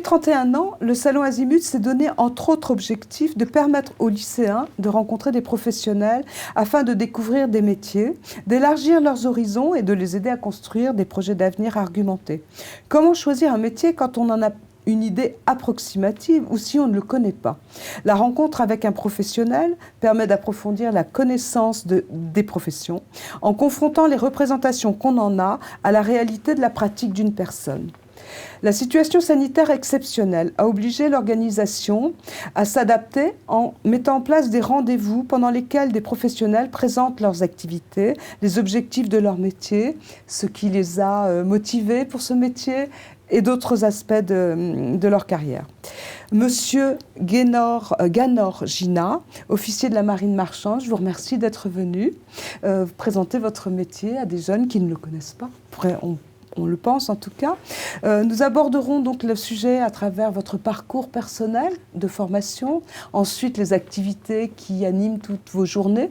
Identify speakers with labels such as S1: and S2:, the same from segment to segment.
S1: 31 ans, le Salon Azimut s'est donné entre autres objectifs de permettre aux lycéens de rencontrer des professionnels afin de découvrir des métiers, d'élargir leurs horizons et de les aider à construire des projets d'avenir argumentés. Comment choisir un métier quand on en a une idée approximative ou si on ne le connaît pas? La rencontre avec un professionnel permet d'approfondir la connaissance des professions en confrontant les représentations qu'on en a à la réalité de la pratique d'une personne. La situation sanitaire exceptionnelle a obligé l'organisation à s'adapter en mettant en place des rendez-vous pendant lesquels des professionnels présentent leurs activités, les objectifs de leur métier, ce qui les a motivés pour ce métier et d'autres aspects de leur carrière. Monsieur Ganor Gina, officier de la marine marchande, je vous remercie d'être venu présenter votre métier à des jeunes qui ne le connaissent pas. On le pense en tout cas. Nous aborderons donc le sujet à travers votre parcours personnel de formation, ensuite les activités qui animent toutes vos journées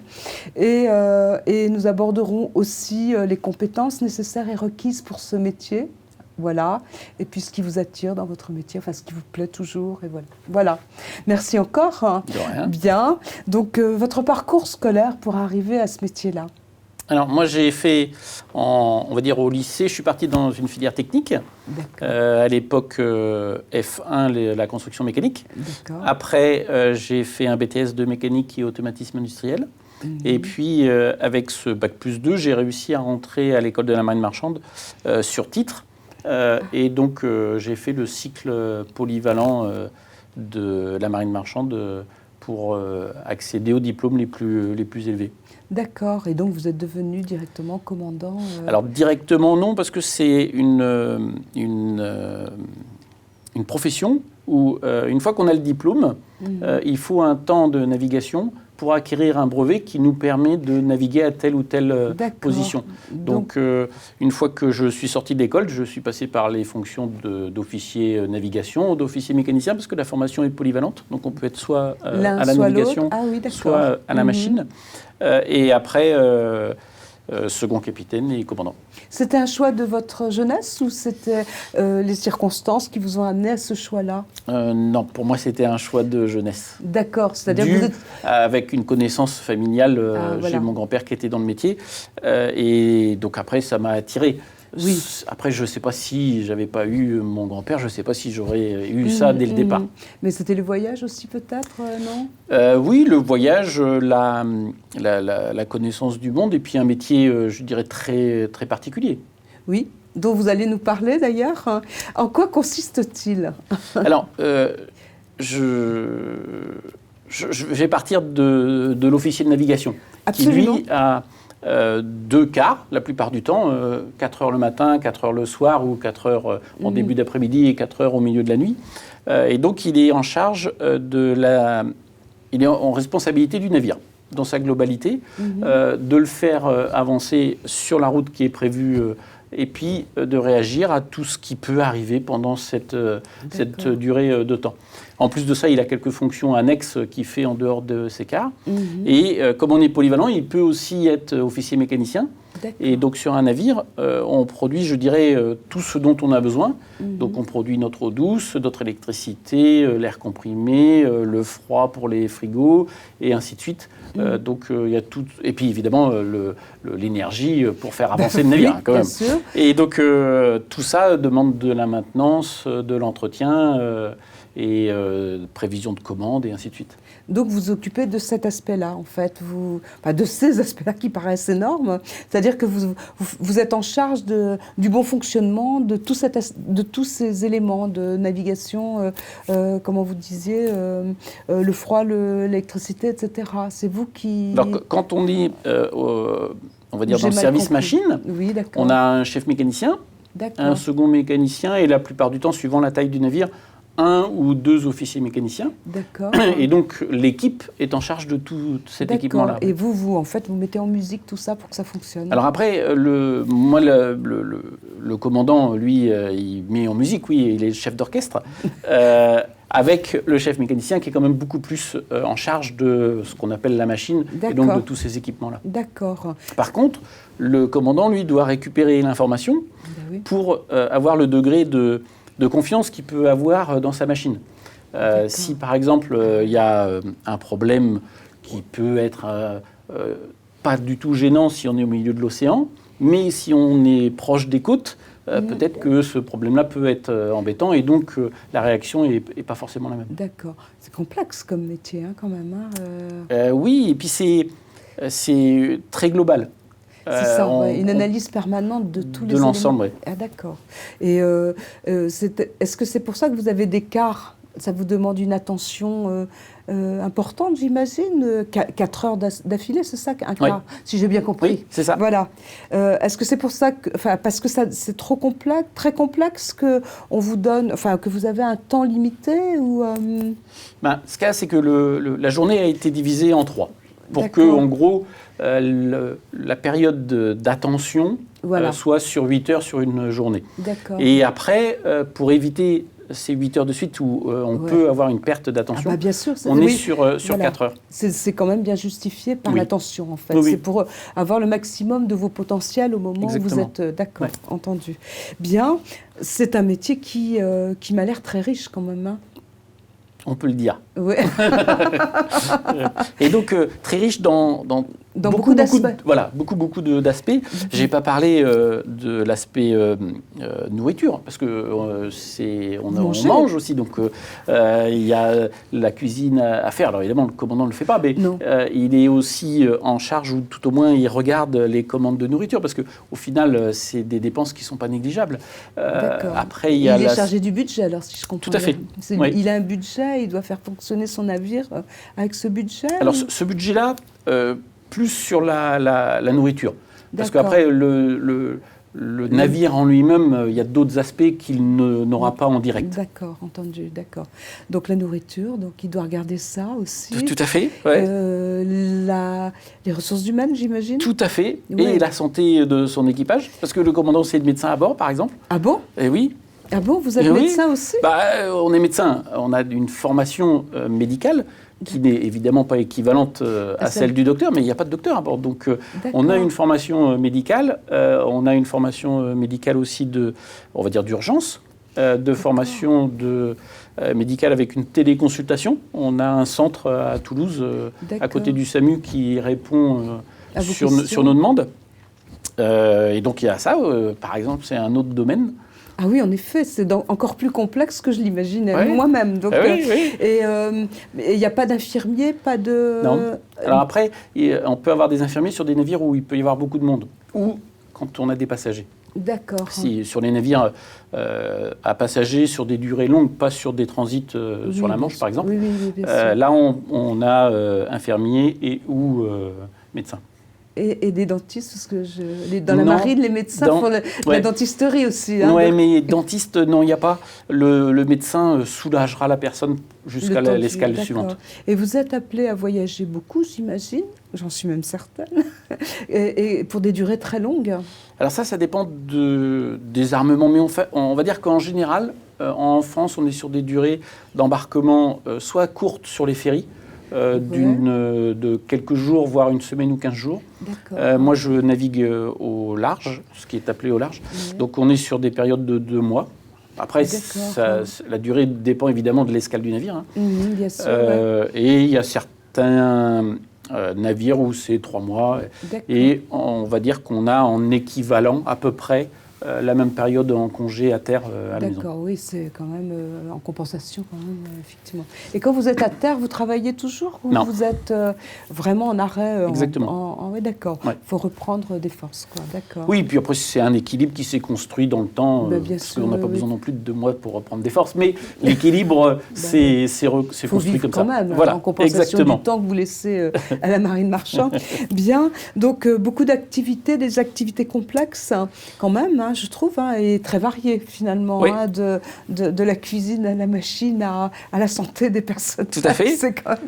S1: et nous aborderons aussi les compétences nécessaires et requises pour ce métier. Voilà, et puis ce qui vous attire dans votre métier, enfin ce qui vous plaît toujours, et voilà. Voilà. Merci encore.
S2: De rien.
S1: Bien. Donc, votre parcours scolaire pour arriver à ce métier-là?
S2: Alors, moi, j'ai fait, on va dire au lycée, je suis parti dans une filière technique. À l'époque, F1, la construction mécanique. Après, j'ai fait un BTS de mécanique et automatisme industriel. Et puis, avec ce Bac+2, j'ai réussi à rentrer à l'école de la marine marchande sur titre. Et donc, j'ai fait le cycle polyvalent de la marine marchande pour accéder aux diplômes les plus élevés.
S1: D'accord. Et donc, vous êtes devenu directement commandant
S2: Alors, directement, non, parce que c'est une profession où, une fois qu'on a le diplôme, il faut un temps de navigation pour acquérir un brevet qui nous permet de naviguer à telle ou telle position. Donc, une fois que je suis sorti de l'école, je suis passé par les fonctions d'officier navigation, d'officier mécanicien, parce que la formation est polyvalente. Donc, on peut être soit à la navigation, soit à la machine. Et après, second capitaine et commandant.
S1: C'était un choix de votre jeunesse ou c'était les circonstances qui vous ont amené à ce choix-là?
S2: Non, pour moi, c'était un choix de jeunesse.
S1: D'accord, c'est-à-dire que vous êtes...
S2: Avec une connaissance familiale,
S1: voilà.
S2: J'ai mon grand-père qui était dans le métier. Et donc après, ça m'a attiré.
S1: Oui.
S2: Après, je ne sais pas si j'avais pas eu mon grand-père, je ne sais pas si j'aurais eu ça dès le départ.
S1: Mais c'était le voyage aussi peut-être, non?
S2: Oui, le voyage, la connaissance du monde et puis un métier, je dirais, très, très particulier.
S1: Oui, dont vous allez nous parler d'ailleurs. En quoi consiste-t-il?
S2: Alors, je vais partir de l'officier de navigation.
S1: Absolument.
S2: Qui, lui, a 2 quarts, la plupart du temps, 4 heures le matin, 4 heures le soir ou 4 heures en début d'après-midi et 4 heures au milieu de la nuit. Et donc, il est en charge il est en responsabilité du navire dans sa globalité, de le faire avancer sur la route qui est prévue et puis de réagir à tout ce qui peut arriver pendant cette durée de temps. En plus de ça, il a quelques fonctions annexes qu'il fait en dehors de ses quarts. Et comme on est polyvalent, il peut aussi être officier mécanicien. Et donc sur un navire, on produit, je dirais, tout ce dont on a besoin. Donc on produit notre eau douce, notre électricité, l'air comprimé, le froid pour les frigos, et ainsi de suite. Donc il y a tout, et puis évidemment l'énergie pour faire avancer le navire, quand même.
S1: Sûr.
S2: Et donc tout ça demande de la maintenance, de l'entretien et prévision de commandes et ainsi de suite.
S1: Donc vous vous occupez de cet aspect-là, en fait, de ces aspects-là qui paraissent énormes. C'est-à-dire que vous êtes en charge du bon fonctionnement de tous ces éléments de navigation, comment vous disiez, le froid, l'électricité, etc. C'est vous qui...
S2: Alors, quand on est, on va dire, dans le service machine, on a un chef mécanicien, un second mécanicien et la plupart du temps, suivant la taille du navire, 1 ou 2 officiers mécaniciens.
S1: D'accord.
S2: Et donc, l'équipe est en charge de tout cet équipement-là.
S1: Et vous, en fait, vous mettez en musique tout ça pour que ça fonctionne?
S2: Alors après, le commandant, lui, il met en musique, oui, il est le chef d'orchestre, avec le chef mécanicien qui est quand même beaucoup plus en charge de ce qu'on appelle la machine, et donc de tous ces équipements-là.
S1: D'accord.
S2: Par contre, le commandant, lui, doit récupérer l'information pour avoir le degré de de confiance qu'il peut avoir dans sa machine. Si par exemple il y a un problème qui peut être pas du tout gênant si on est au milieu de l'océan, mais si on est proche des côtes, peut-être que ce problème-là peut être embêtant et donc la réaction n'est pas forcément la même.
S1: D'accord. C'est complexe comme métier quand même.
S2: Oui, et puis c'est très global.
S1: C'est ça, une analyse permanente de tous les éléments.
S2: De l'ensemble, oui.
S1: Ah, d'accord. Et est-ce que c'est pour ça que vous avez des quarts? Ça vous demande une attention importante, j'imagine. 4 heures d'affilée, c'est ça, un quart, si j'ai bien compris.
S2: Oui, c'est ça.
S1: Voilà. Est-ce que c'est pour ça parce que c'est trop complexe, très complexe, que on vous donne, que vous avez un temps limité ou
S2: ce cas, c'est que la journée a été divisée en 3. Pour que, en gros, la période d'attention soit sur 8 heures sur une journée.
S1: D'accord.
S2: Et après, pour éviter ces 8 heures de suite où on peut avoir une perte d'attention,
S1: bien sûr,
S2: on est sur 4 heures.
S1: C'est quand même bien justifié par l'attention, en fait. C'est pour avoir le maximum de vos potentiels au moment où vous êtes d'accord, entendu. Bien, c'est un métier qui m'a l'air très riche quand même.
S2: On peut le dire.
S1: Oui.
S2: Et donc, très riche dans
S1: beaucoup d'aspects.
S2: Beaucoup d'aspects. Je n'ai pas parlé de l'aspect nourriture, parce qu'on on mange aussi. Donc, il y a la cuisine à faire. Alors, évidemment, le commandant ne le fait pas, mais il est aussi en charge, ou tout au moins, il regarde les commandes de nourriture, parce qu'au final, c'est des dépenses qui ne sont pas négligeables. Après, il est
S1: chargé du budget, alors, si je comprends
S2: bien. Tout à fait.
S1: Il a un budget, il doit faire fonctionner son navire avec ce budget.
S2: Alors, ce budget-là, plus sur la nourriture. Parce qu'après, le navire en lui-même, il y a d'autres aspects qu'il n'aura pas en direct.
S1: D'accord, entendu, d'accord. Donc la nourriture, donc il doit regarder ça aussi.
S2: Tout à fait.
S1: Les ressources humaines, j'imagine.
S2: Tout à fait. Et la santé de son équipage. Parce que le commandant, c'est le médecin à bord, par exemple.
S1: Ah bon?
S2: Eh oui.
S1: Ah bon, vous êtes médecin aussi?
S2: On est médecin. On a une formation médicale qui n'est évidemment pas équivalente à celle du docteur, mais il n'y a pas de docteur à bord. Donc, on a une formation médicale. On a une formation médicale aussi on va dire, d'urgence, de formation médicale avec une téléconsultation. On a un centre à Toulouse, à côté du SAMU, qui répond sur nos demandes. Et donc, il y a ça, par exemple, c'est un autre domaine.
S1: Ah oui, en effet, c'est encore plus complexe que je l'imaginais moi-même. Donc, et il n'y a pas d'infirmiers, pas de...
S2: Non. Alors après, on peut avoir des infirmiers sur des navires où il peut y avoir beaucoup de monde, ou quand on a des passagers.
S1: D'accord.
S2: Si, sur les navires à passagers, sur des durées longues, pas sur des transits sur la Manche, par exemple, là, on a infirmiers et ou médecins.
S1: Et des dentistes, parce que dans la marine, les médecins font la dentisterie aussi.
S2: Oui, mais dentiste, non, il n'y a pas. Le médecin soulagera la personne jusqu'à l'escale suivante.
S1: Et vous êtes appelé à voyager beaucoup, j'imagine, j'en suis même certaine, et pour des durées très longues.
S2: Alors ça dépend des armements, mais on va dire qu'en général, en France, on est sur des durées d'embarquement soit courtes sur les ferries, de quelques jours, voire une semaine ou 15 jours. Moi, je navigue au large, ce qui est appelé au large. Donc, on est sur des périodes de 2 mois. Après, la durée dépend évidemment de l'escale du navire.
S1: Bien sûr.
S2: Et il y a certains navires où c'est 3 mois. Et on va dire qu'on a en équivalent à peu près la même période en congé à terre à la maison.
S1: D'accord, oui, c'est quand même en compensation, quand même, effectivement. Et quand vous êtes à terre, vous travaillez toujours ou vous êtes vraiment en arrêt?
S2: Exactement.
S1: Oui, d'accord. Il faut reprendre des forces, quoi. D'accord.
S2: Oui, puis après, c'est un équilibre qui s'est construit dans le temps, parce qu'on n'a pas besoin non plus de 2 mois pour reprendre des forces. Mais l'équilibre, c'est construit comme ça.
S1: Quand même, en compensation du temps que vous laissez à la marine marchande. Bien, donc beaucoup d'activités, des activités complexes, quand même, je trouve, et très variées, finalement, de la cuisine à la machine à la santé des personnes.
S2: Tout à fait.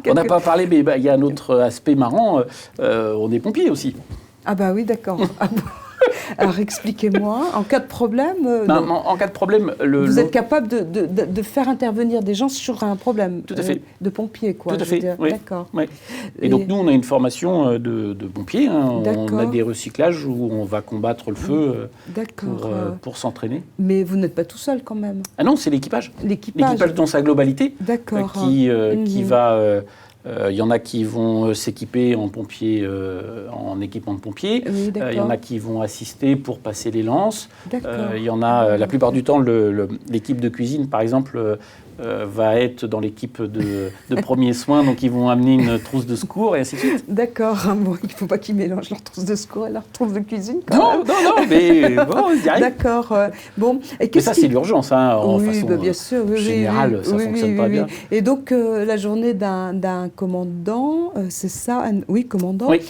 S2: On n'a pas parlé, mais il y a un autre aspect marrant, on est pompier aussi.
S1: Ah bah oui, d'accord. Alors expliquez-moi, en cas de problème,
S2: En cas de problème,
S1: vous êtes capable de faire intervenir des gens sur un problème.
S2: Tout à fait.
S1: De pompiers, quoi.
S2: Tout à fait, oui.
S1: D'accord.
S2: Oui. Et donc nous, on a une formation de pompiers. On a des recyclages où on va combattre le feu pour s'entraîner.
S1: Mais vous n'êtes pas tout seul quand même.
S2: Ah non, c'est l'équipage.
S1: L'équipage
S2: Dans sa globalité.
S1: D'accord.
S2: Qui va... Il y en a qui vont s'équiper en pompier, en équipement de pompier.
S1: Oui,
S2: il y en a qui vont assister pour passer les lances. Il y en a,
S1: D'accord.
S2: la plupart du temps, l'équipe de cuisine, par exemple, va être dans l'équipe de premiers soins, donc ils vont amener une trousse de secours et ainsi de suite.
S1: D'accord. Bon, il ne faut pas qu'ils mélangent leur trousse de secours et leur trousse de cuisine.
S2: Non, mais bon, il y arrive.
S1: D'accord. Bon. Et
S2: mais ça, c'est l'urgence, en façon
S1: bien sûr,
S2: générale, ça ne fonctionne pas bien.
S1: Et donc, la journée d'un commandant, c'est ça commandant.
S2: Oui.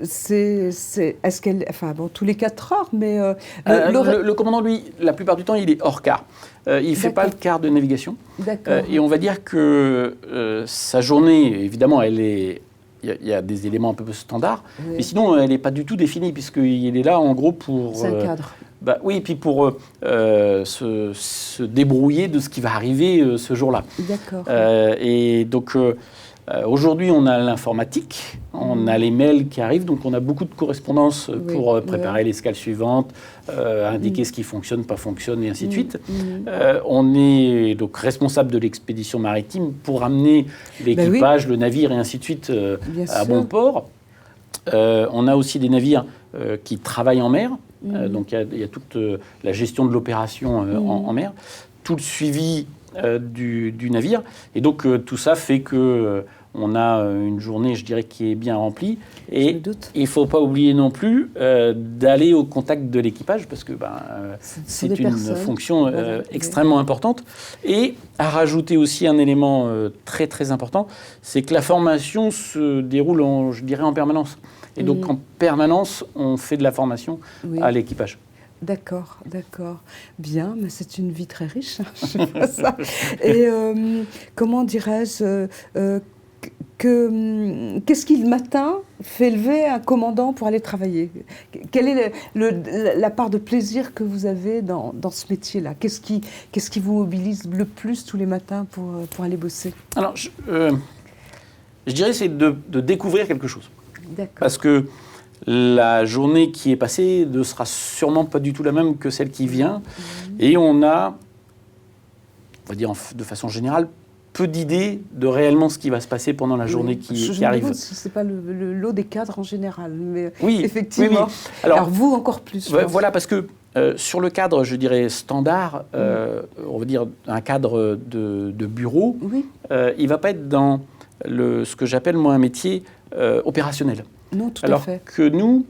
S1: Est-ce qu'elle... Enfin, bon, tous les 4 heures, mais...
S2: le commandant, lui, la plupart du temps, il est hors quart. Il ne fait pas le quart de navigation.
S1: D'accord.
S2: Et on va dire que sa journée, évidemment, il y a des éléments un peu standards, mais sinon, elle n'est pas du tout définie, puisqu'il est là, en gros, pour...
S1: C'est un cadre.
S2: Oui, et puis pour se débrouiller de ce qui va arriver ce jour-là.
S1: D'accord.
S2: Et donc... aujourd'hui, on a l'informatique, on a les mails qui arrivent, donc on a beaucoup de correspondances pour préparer l'escale suivante, indiquer ce qui fonctionne, pas fonctionne, et ainsi de suite. On est donc responsable de l'expédition maritime pour amener l'équipage, le navire, et ainsi de suite à bon port. On a aussi des navires qui travaillent en mer, donc il y a toute la gestion de l'opération en mer, tout le suivi du navire. Et donc, tout ça fait que on a une journée, je dirais, qui est bien remplie. Et il ne faut pas oublier non plus d'aller au contact de l'équipage, parce que c'est une fonction extrêmement importante. Et à rajouter aussi un élément très, très important, c'est que la formation se déroule, en permanence. Et donc, en permanence, on fait de la formation à l'équipage.
S1: D'accord. Bien, mais c'est une vie très riche, je sais pas ça. Et comment dirais-je qu'est-ce qui, le matin, fait lever un commandant pour aller travailler? Quelle est la part de plaisir que vous avez dans ce métier-là? Qu'est-ce qui vous mobilise le plus tous les matins pour aller bosser?
S2: Alors, je dirais c'est de découvrir quelque chose.
S1: D'accord.
S2: Parce que la journée qui est passée ne sera sûrement pas du tout la même que celle qui vient. Et on va dire de façon générale, peu d'idées de réellement ce qui va se passer pendant la journée qui arrive.
S1: Ce n'est pas le lot des cadres en général, mais
S2: oui,
S1: effectivement.
S2: Oui.
S1: Alors vous, encore plus.
S2: Voilà, parce que sur le cadre, je dirais, standard, on va dire un cadre de bureau, il ne va pas être dans ce que j'appelle, moi, un métier opérationnel.
S1: Non, tout
S2: Alors
S1: à fait.
S2: que nous,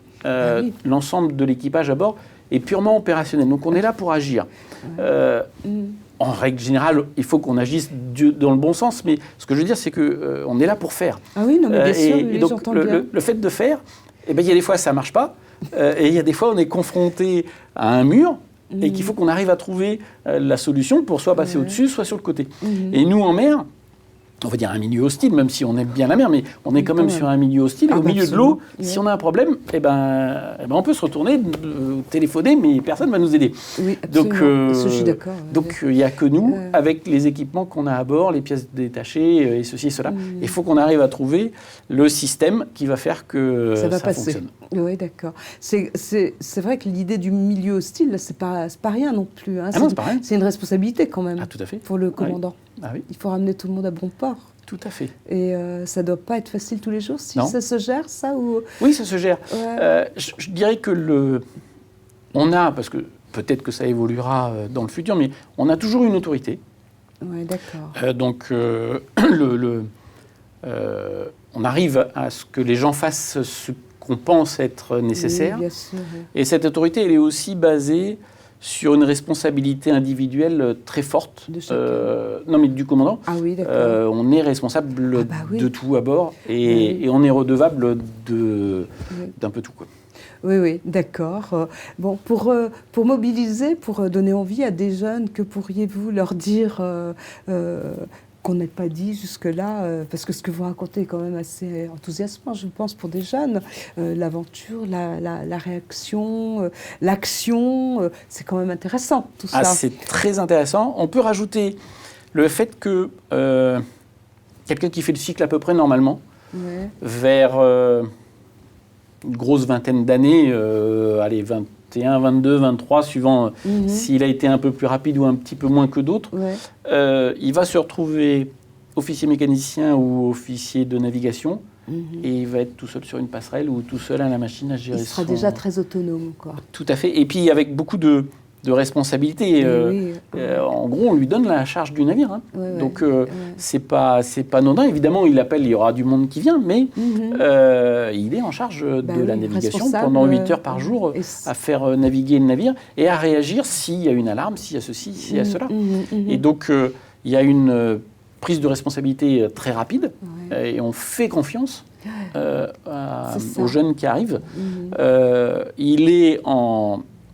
S2: l'ensemble de l'équipage à bord est purement opérationnel. Donc on est là pour agir. En règle générale, il faut qu'on agisse dans le bon sens, mais ce que je veux dire, c'est qu'on est là pour faire.
S1: Ah oui, non, mais bien sûr,
S2: et donc,
S1: j'entends bien.
S2: Le fait de faire, il y a des fois, ça ne marche pas, et il y a des fois, on est confronté à un mur, et qu'il faut qu'on arrive à trouver la solution pour soit passer au-dessus, soit sur le côté. Et nous, en mer, on va dire un milieu hostile, même si on aime bien la mer, mais on est quand même sur un milieu hostile. Et au milieu de l'eau, si on a un problème, on peut se retourner, téléphoner, mais personne ne va nous aider.
S1: Oui, absolument. Je suis d'accord.
S2: Donc, il n'y a que nous, avec les équipements qu'on a à bord, les pièces détachées, et ceci et cela. Il faut qu'on arrive à trouver le système qui va faire que ça fonctionne.
S1: Oui, d'accord. C'est vrai que l'idée du milieu hostile, c'est pas rien non plus. Hein.
S2: Non, c'est pas rien.
S1: C'est une responsabilité quand même.
S2: Ah, tout à fait.
S1: Pour le commandant.
S2: Ah, oui.
S1: Il faut ramener tout le monde à bon port.
S2: Tout à fait.
S1: Et ça ne doit pas être facile tous les jours, si ça se gère, ça ou...
S2: Oui, ça se gère. Je dirais que on a, parce que peut-être que ça évoluera dans le futur, mais on a toujours une autorité.
S1: Oui, d'accord.
S2: Donc, on arrive à ce que les gens fassent ce qu'on pense être nécessaire.
S1: Oui, bien sûr, oui.
S2: Et cette autorité, elle est aussi basée sur une responsabilité individuelle très forte.
S1: De chacun.
S2: Non, mais du commandant.
S1: Ah oui, d'accord.
S2: On est responsable de tout à bord et on est redevable d'un peu tout, quoi.
S1: Oui, d'accord. Bon, pour mobiliser, pour donner envie à des jeunes, que pourriez-vous leur dire qu'on n'ait pas dit jusque-là, parce que ce que vous racontez est quand même assez enthousiasmant, je pense, pour des jeunes. L'aventure, la réaction, l'action, c'est quand même intéressant, tout ça.
S2: Ah, c'est très intéressant. On peut rajouter le fait que quelqu'un qui fait le cycle à peu près normalement, vers une grosse vingtaine d'années, allez, 21, 22, 23, suivant s'il a été un peu plus rapide ou un petit peu moins que d'autres, il va se retrouver officier mécanicien ou officier de navigation, et il va être tout seul sur une passerelle ou tout seul à la machine à gérer.
S1: Il sera déjà très autonome, quoi.
S2: Tout à fait. Et puis avec beaucoup de responsabilités. En gros, on lui donne la charge du navire. Hein. Donc, c'est pas anodin. Évidemment, il appelle, il y aura du monde qui vient, mais il est en charge de la navigation pendant 8 heures par jour, à faire naviguer le navire et à réagir s'il y a une alarme, s'il y a ceci, s'il y a cela. Et donc, il y a une prise de responsabilité très rapide et on fait confiance aux jeunes qui arrivent. Il est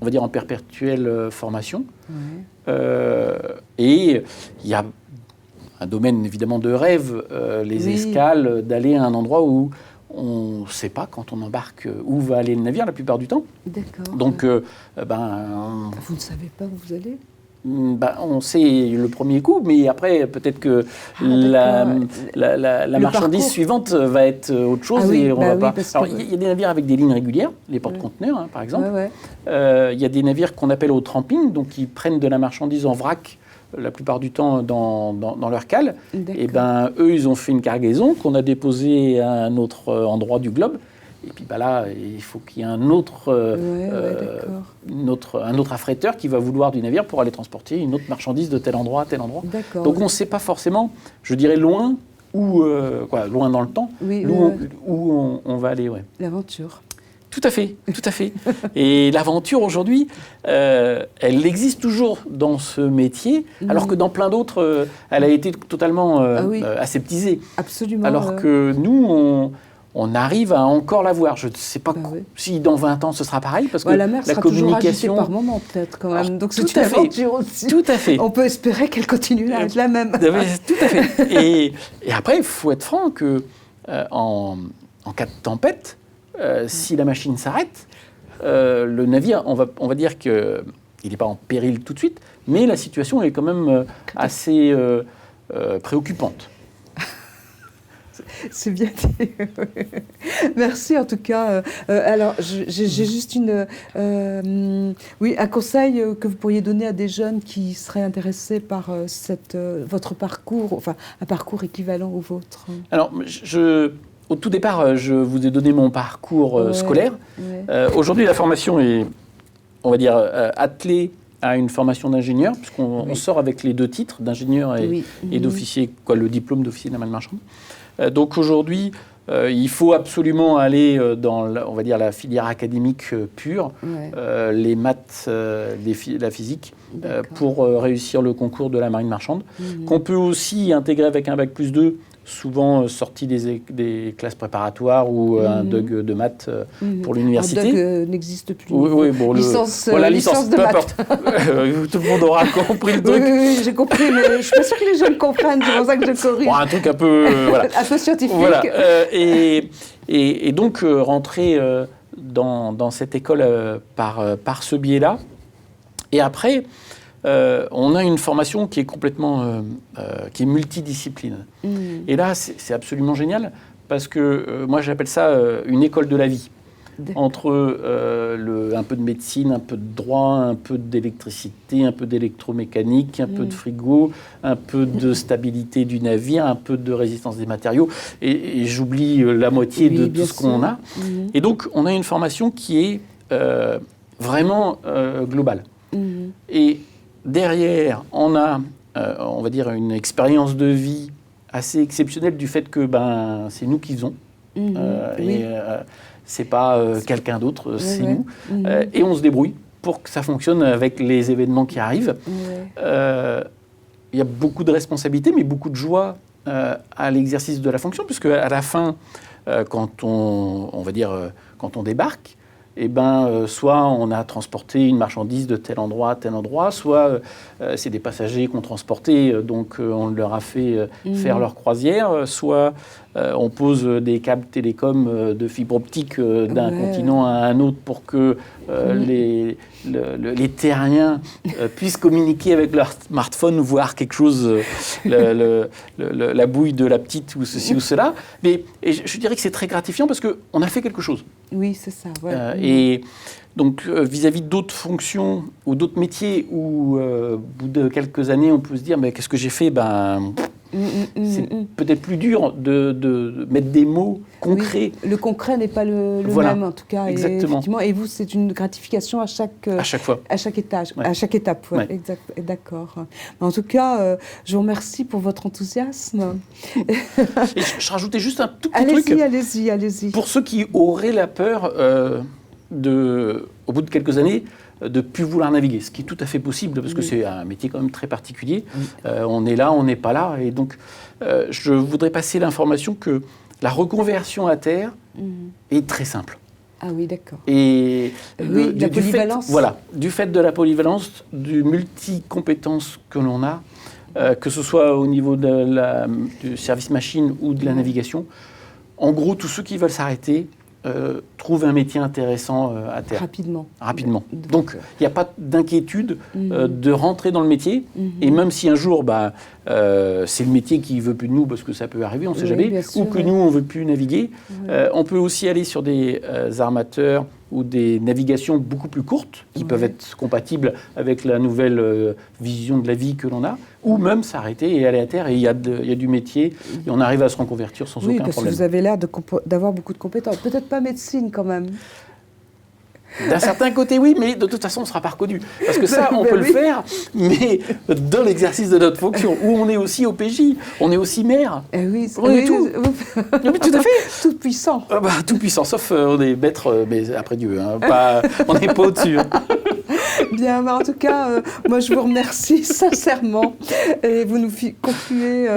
S2: on va dire en perpétuelle formation. Et il y a un domaine évidemment de rêve, les escales, d'aller à un endroit où on ne sait pas quand on embarque où va aller le navire la plupart du temps.
S1: D'accord.
S2: Donc,
S1: vous ne savez pas où vous allez ?
S2: On sait le premier coup, mais après, peut-être que la marchandise suivante va être autre chose. Et on va pas... Alors, il y a des navires avec des lignes régulières, les porte-conteneurs, par exemple. Il y a des navires qu'on appelle au tramping, donc qui prennent de la marchandise en vrac, la plupart du temps dans leur cale. Et eux, ils ont fait une cargaison qu'on a déposée à un autre endroit du globe. Et puis là, il faut qu'il y ait un autre affréteur qui va vouloir du navire pour aller transporter une autre marchandise de tel endroit à tel endroit. Donc on ne sait pas forcément, je dirais loin, loin dans le temps, où on va aller.
S1: L'aventure.
S2: Tout à fait, tout à fait. Et l'aventure aujourd'hui, elle existe toujours dans ce métier, alors que dans plein d'autres, elle a été totalement aseptisée.
S1: Absolument.
S2: Alors que nous, on arrive à encore la voir. Je ne sais pas si dans 20 ans ce sera pareil, parce que
S1: la mer sera
S2: communication...
S1: toujours agitée par moment, peut-être, quand même. Donc c'est
S2: tout
S1: une
S2: à fait.
S1: aventure aussi.
S2: Tout à fait.
S1: On peut espérer qu'elle continue à être la même.
S2: Tout à fait. Et après, il faut être franc que en cas de tempête, si la machine s'arrête, le navire, on va dire qu'il n'est pas en péril tout de suite, mais la situation est quand même assez préoccupante.
S1: C'est bien dit. Merci en tout cas. Alors, j'ai juste un conseil que vous pourriez donner à des jeunes qui seraient intéressés par votre parcours, enfin un parcours équivalent au vôtre.
S2: Alors, au tout départ, je vous ai donné mon parcours scolaire. Aujourd'hui, la formation est, on va dire, attelée à une formation d'ingénieur, puisqu'on sort avec les 2 titres, d'ingénieur et d'officier, le diplôme d'officier naval marchand. Donc aujourd'hui, il faut absolument aller dans, on va dire, la filière académique pure, les maths, la physique, pour réussir le concours de la marine marchande, qu'on peut aussi intégrer avec un bac+2, souvent sorti des classes préparatoires ou un DUG de maths pour l'université.
S1: Un DUG n'existe plus.
S2: Licence de maths. Tout le monde aura compris le truc.
S1: Oui, j'ai compris, mais je ne suis pas sûre que les jeunes comprennent, c'est pour ça que je corrige.
S2: Un truc un peu...
S1: un peu scientifique.
S2: Voilà. Et donc, rentrer dans cette école par ce biais-là. Et après... on a une formation qui est complètement qui est multidiscipline. Et là, c'est absolument génial parce que moi, j'appelle ça une école de la vie. Entre un peu de médecine, un peu de droit, un peu d'électricité, un peu d'électromécanique, un peu de frigo, un peu de stabilité du navire, un peu de résistance des matériaux. Et j'oublie la moitié de tout ce qu'on a. Et donc, on a une formation qui est vraiment globale. Et derrière, on a, on va dire, une expérience de vie assez exceptionnelle du fait que c'est nous qui faisons. Et c'est pas quelqu'un d'autre, c'est nous. Et on se débrouille pour que ça fonctionne avec les événements qui arrivent. Il y a beaucoup de responsabilités, mais beaucoup de joie à l'exercice de la fonction, puisque à la fin, quand on débarque, soit on a transporté une marchandise de tel endroit à tel endroit, soit c'est des passagers qu'on transportait, donc on leur a fait faire leur croisière, soit on pose des câbles télécom de fibre optique d'un continent à un autre pour que les terriens puissent communiquer avec leur smartphone ou voir quelque chose, la bouille de la petite ou ceci ou cela. Mais je dirais que c'est très gratifiant parce qu'on a fait quelque chose.
S1: Oui, c'est ça. Ouais.
S2: Et donc, vis-à-vis d'autres fonctions ou d'autres métiers où, au bout de quelques années, on peut se dire mais qu'est-ce que j'ai fait c'est peut-être plus dur de mettre des mots concrets.
S1: Oui, le concret n'est pas le même, en tout cas.
S2: Exactement.
S1: Et vous, c'est une gratification à chaque
S2: fois.
S1: À chaque étage,
S2: ouais.
S1: À chaque étape. Ouais.
S2: Ouais.
S1: Exact, d'accord. En tout cas, je vous remercie pour votre enthousiasme.
S2: Et je rajoutais juste un tout petit truc.
S1: Allez-y.
S2: Pour ceux qui auraient la peur, au bout de quelques années, de ne plus vouloir naviguer, ce qui est tout à fait possible, parce que c'est un métier quand même très particulier. On est là, on n'est pas là. Et donc, je voudrais passer l'information que la reconversion à terre est très simple.
S1: Ah oui, d'accord.
S2: Et
S1: la polyvalence.
S2: Du fait de la polyvalence, du multi-compétence que l'on a, que ce soit au niveau du service machine ou de la navigation, en gros, tous ceux qui veulent s'arrêter trouvent un métier intéressant à terre. Rapidement. Donc, il n'y a pas d'inquiétude de rentrer dans le métier. Et même si un jour, c'est le métier qui ne veut plus de nous, parce que ça peut arriver, on ne sait jamais, ou que nous, on ne veut plus naviguer, on peut aussi aller sur des armateurs ou des navigations beaucoup plus courtes, qui peuvent être compatibles avec la nouvelle vision de la vie que l'on a, ou même s'arrêter et aller à terre. Et il y a du métier, et on arrive à se reconvertir sans aucun problème.
S1: Oui, parce que vous avez l'air d'avoir beaucoup de compétences. Peut-être pas médecine, quand même.
S2: D'un certain côté, oui, mais de toute façon, on ne sera pas reconnu. Parce que ça, on peut le faire, mais dans l'exercice de notre fonction, où on est aussi OPJ, on est aussi maire. On est tout. Tout à fait.
S1: Tout puissant.
S2: Tout puissant, sauf on est maître, mais après Dieu. On n'est pas au-dessus.
S1: Bien, en tout cas, moi je vous remercie sincèrement. Et vous nous concluez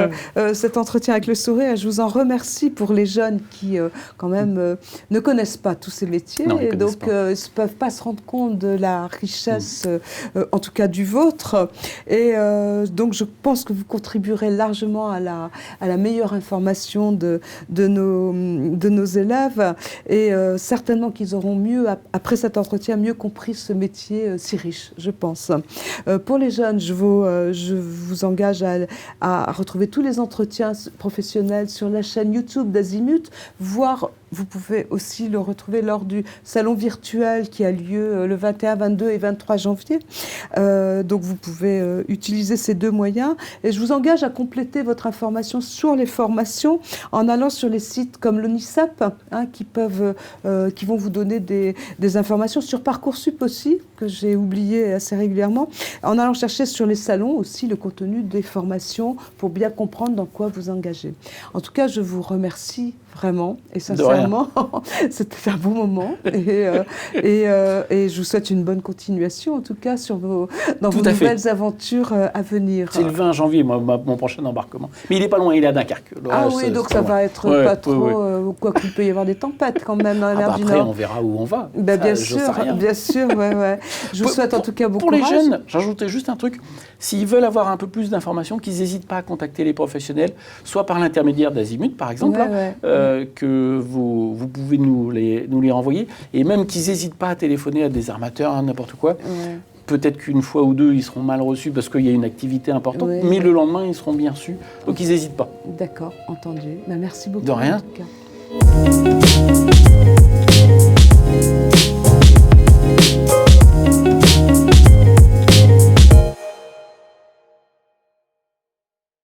S1: cet entretien avec le sourire. Je vous en remercie pour les jeunes qui, quand même, ne connaissent pas tous ces métiers.
S2: Non,
S1: et donc, ne peuvent pas se rendre compte de la richesse, en tout cas du vôtre. Et donc, je pense que vous contribuerez largement à la meilleure information de nos élèves. Et certainement qu'ils auront mieux, après cet entretien, mieux compris ce métier si riche, je pense. Pour les jeunes, je vous engage à retrouver tous les entretiens professionnels sur la chaîne YouTube d'Azimut, voire vous pouvez aussi le retrouver lors du salon virtuel qui a lieu le 21, 22 et 23 janvier. Donc vous pouvez utiliser ces deux moyens. Et je vous engage à compléter votre information sur les formations en allant sur les sites comme l'ONISEP, qui vont vous donner des informations sur Parcoursup aussi, que j'ai oublié assez régulièrement, en allant chercher sur les salons aussi le contenu des formations pour bien comprendre dans quoi vous engagez. En tout cas, je vous remercie vraiment et sincèrement. C'était un bon moment et je vous souhaite une bonne continuation en tout cas dans vos nouvelles aventures à venir.
S2: C'est le 20 janvier, mon prochain embarquement. Mais il n'est pas loin, il est à Dunkerque.
S1: Donc ça va être pas trop... Quoi qu'il peut y avoir des tempêtes quand même dans la mer du Nord.
S2: Après, on verra où on va.
S1: Bien sûr, ouais. Je vous souhaite en tout cas beaucoup de courage.
S2: Pour les jeunes, j'ajoutais juste un truc. S'ils veulent avoir un peu plus d'informations, qu'ils n'hésitent pas à contacter les professionnels, soit par l'intermédiaire d'Azimut, par exemple, que vous pouvez nous les renvoyer, et même qu'ils n'hésitent pas à téléphoner à des armateurs, n'importe quoi. Peut-être qu'une fois ou deux, ils seront mal reçus parce qu'il y a une activité importante, mais le lendemain, ils seront bien reçus. Donc, ils n'hésitent pas.
S1: D'accord, entendu. Merci beaucoup.
S2: De rien.
S1: En tout cas.